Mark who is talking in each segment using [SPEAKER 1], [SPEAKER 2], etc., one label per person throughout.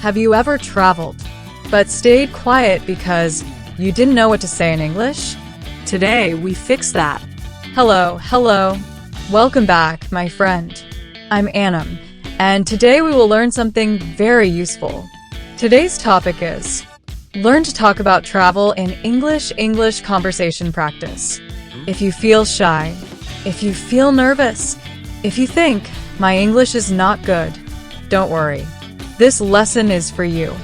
[SPEAKER 1] Have you ever traveled, but stayed quiet because you didn't know what to say in English?
[SPEAKER 2] Today, we fix that.
[SPEAKER 1] Hello. Welcome back, my friend. I'm Annam, and today we will learn something very useful. Today's topic is learn to talk about travel in English conversation practice. If you feel shy, if you feel nervous, if you think my English is not good, don't worry. This lesson is for you.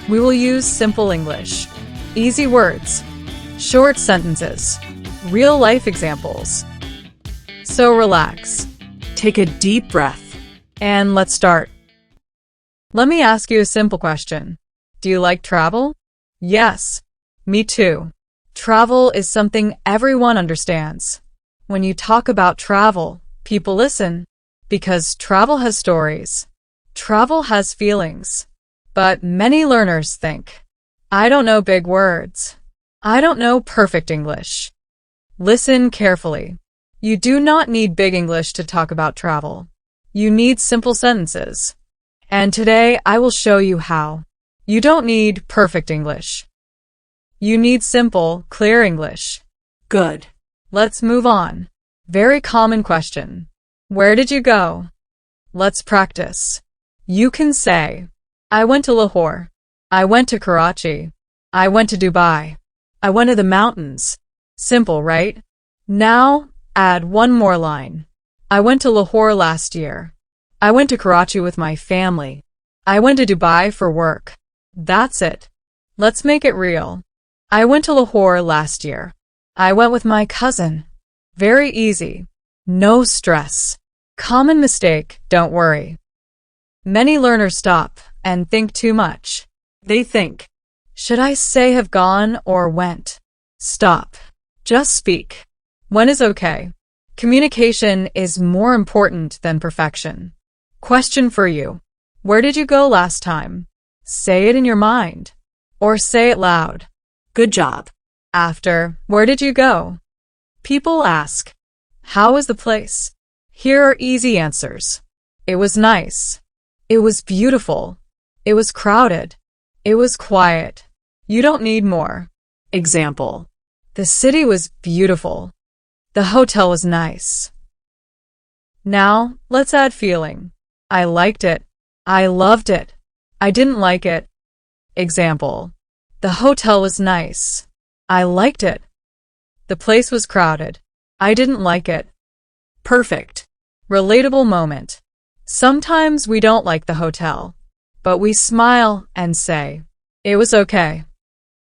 [SPEAKER 1] We will use simple English, easy words, short sentences, real-life examples. So relax,
[SPEAKER 2] Take a deep breath.
[SPEAKER 1] and let's start. Let me ask you a simple question. Do you like travel? Yes, me too. Travel is something everyone understands. When you talk about travel, people listen because travel has stories. Travel has feelings. But many learners think, I don't know big words. I don't know perfect English. Listen carefully. You do not need big English to talk about travel. You need simple sentences. And today I will show you how. You don't need perfect English. You need simple, clear English.
[SPEAKER 2] Good.
[SPEAKER 1] Let's move on. Very common question. Where did you go? Let's practice. You can say, I went to Lahore. I went to Karachi. I went to Dubai. I went to the mountains. Simple, right? Now, add one more line. I went to Lahore last year. I went to Karachi with my family. I went to Dubai for work. That's it. Let's make it real. I went to Lahore last year. I went with my cousin. Very easy. No stress. Common mistake, don't worry. Many learners stop and think too much. They think, should I say have gone or went? Stop. Just speak. When is okay. Communication is more important than perfection. Question for you. Where did you go last time? Say it in your mind. Or say it loud.
[SPEAKER 2] Good job.
[SPEAKER 1] After, where did you go? People ask, how was the place? Here are easy answers. It was nice. It was beautiful. It was crowded. It was quiet. You don't need more. Example. The city was beautiful. The hotel was nice. Now, let's add feeling. I liked it. I loved it. I didn't like it. Example. The hotel was nice. I liked it. The place was crowded. I didn't like it. Perfect. Relatable moment. Sometimes we don't like the hotel, but we smile and say, it was okay.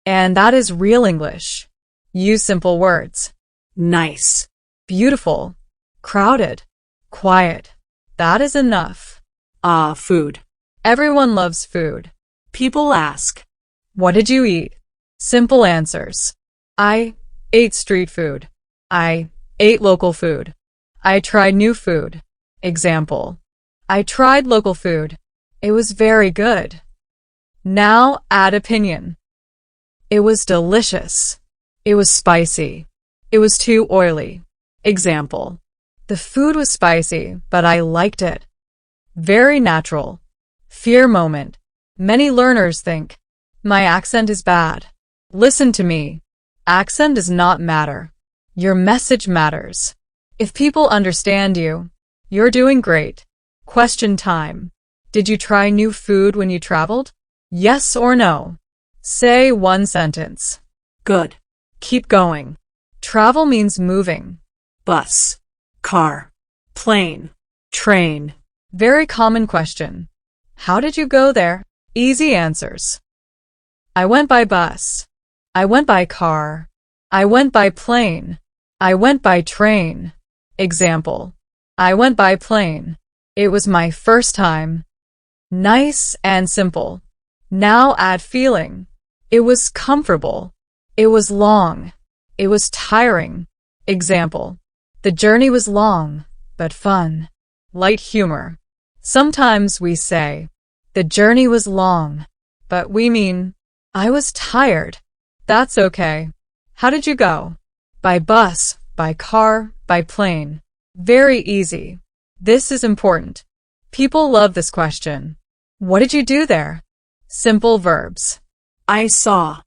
[SPEAKER 1] And that is real English. Use simple words.
[SPEAKER 2] Nice.
[SPEAKER 1] Beautiful. Crowded. Quiet. That is enough.
[SPEAKER 2] Food.
[SPEAKER 1] Everyone loves food.
[SPEAKER 2] People ask,
[SPEAKER 1] What did you eat? Simple answers. I ate street food. I ate local food. I tried new food. Example. I tried local food. It was very good. Now add opinion. It was delicious. It was spicy. It was too oily. Example. The food was spicy, but I liked it. Very natural. Fear moment. Many learners think, my accent is bad. Listen to me. Accent does not matter. Your message matters. If people understand you, you're doing great. Question time. Did you try new food when you traveled? Yes or no? Say one sentence.
[SPEAKER 2] good.
[SPEAKER 1] Keep going. Travel means moving.
[SPEAKER 2] Bus. Car. Plane. Train.
[SPEAKER 1] Very common question. How did you go there? Easy answers. I went by bus. I went by car. I went by plane. I went by train. Example. I went by plane. It was my first time. Nice and simple. Now add feeling. It was comfortable. It was long. It was tiring. Example. The journey was long, but fun. Light humor. Sometimes we say, the journey was long, but we mean, I was tired. That's okay. How did you go? By bus, by car, by plane. Very easy. This is important. People love this question. What did you do there? Simple verbs.
[SPEAKER 2] I saw.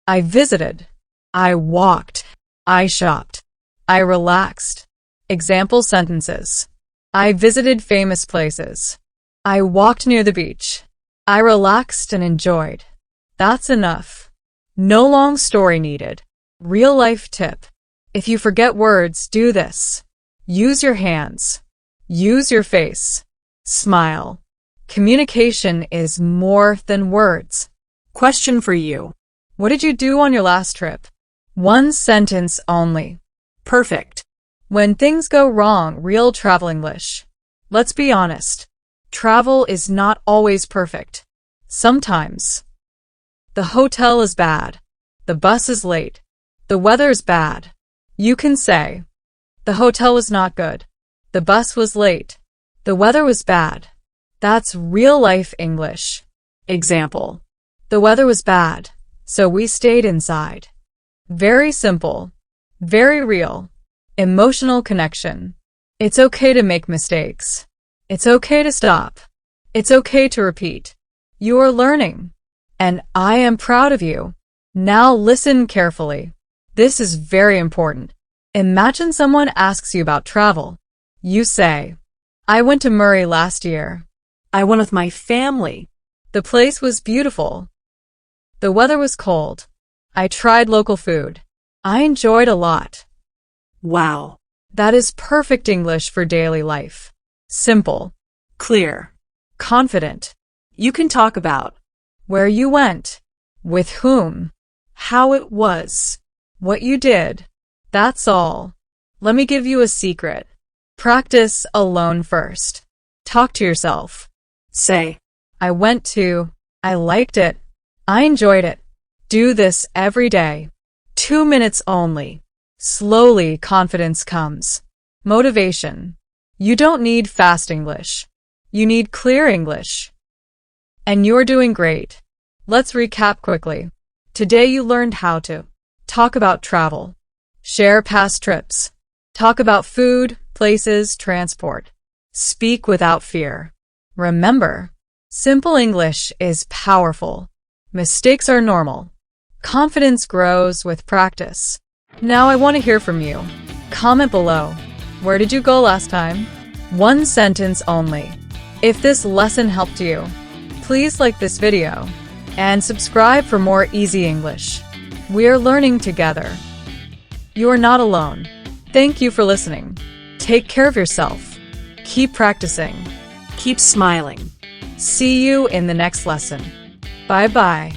[SPEAKER 1] I visited. I walked. I shopped. I relaxed. Example sentences. I visited famous places. I walked near the beach. I relaxed and enjoyed. That's enough. No long story needed. Real life tip. If you forget words, do this. Use your hands. Use your face. Smile. Communication is more than words.
[SPEAKER 2] Question for you.
[SPEAKER 1] What did you do on your last trip? One sentence only.
[SPEAKER 2] Perfect.
[SPEAKER 1] When things go wrong, real travel English. Let's be honest. Travel is not always perfect. Sometimes. The hotel is bad. The bus is late. The weather is bad. You can say, the hotel was not good. The bus was late. The weather was bad. That's real life English. Example. The weather was bad, so we stayed inside. Very simple. Very real. Emotional connection. It's okay to make mistakes. It's okay to stop. It's okay to repeat. You are learning. And I am proud of you. Now listen carefully. This is very important. Imagine someone asks you about travel. You say, I went to Murray last year.
[SPEAKER 2] I went with my family.
[SPEAKER 1] The place was beautiful. The weather was cold. I tried local food. I enjoyed a lot.
[SPEAKER 2] Wow.
[SPEAKER 1] That is perfect English for daily life. Simple.
[SPEAKER 2] Clear.
[SPEAKER 1] Confident.
[SPEAKER 2] You can talk about
[SPEAKER 1] Where you went. With whom. How it was. What you did. That's all. Let me give you a secret. Practice alone first. Talk to yourself.
[SPEAKER 2] say,
[SPEAKER 1] I went to. I liked it. I enjoyed it. Do this every day. 2 minutes only. Slowly, confidence comes. Motivation. You don't need fast English. You need clear English. And you're doing great. Let's recap quickly. Today you learned how to talk about travel, share past trips, talk about food, places, transport, speak without fear. Remember, simple English is powerful. Mistakes are normal. Confidence grows with practice. Now I want to hear from you. Comment below. Where did you go last time? 1 sentence only. If this lesson helped you, please like this video and subscribe for more easy English. We are learning together. You are not alone. Thank you for listening. Take care of yourself. Keep practicing.
[SPEAKER 2] keep smiling.
[SPEAKER 1] See you in the next lesson. Bye-bye.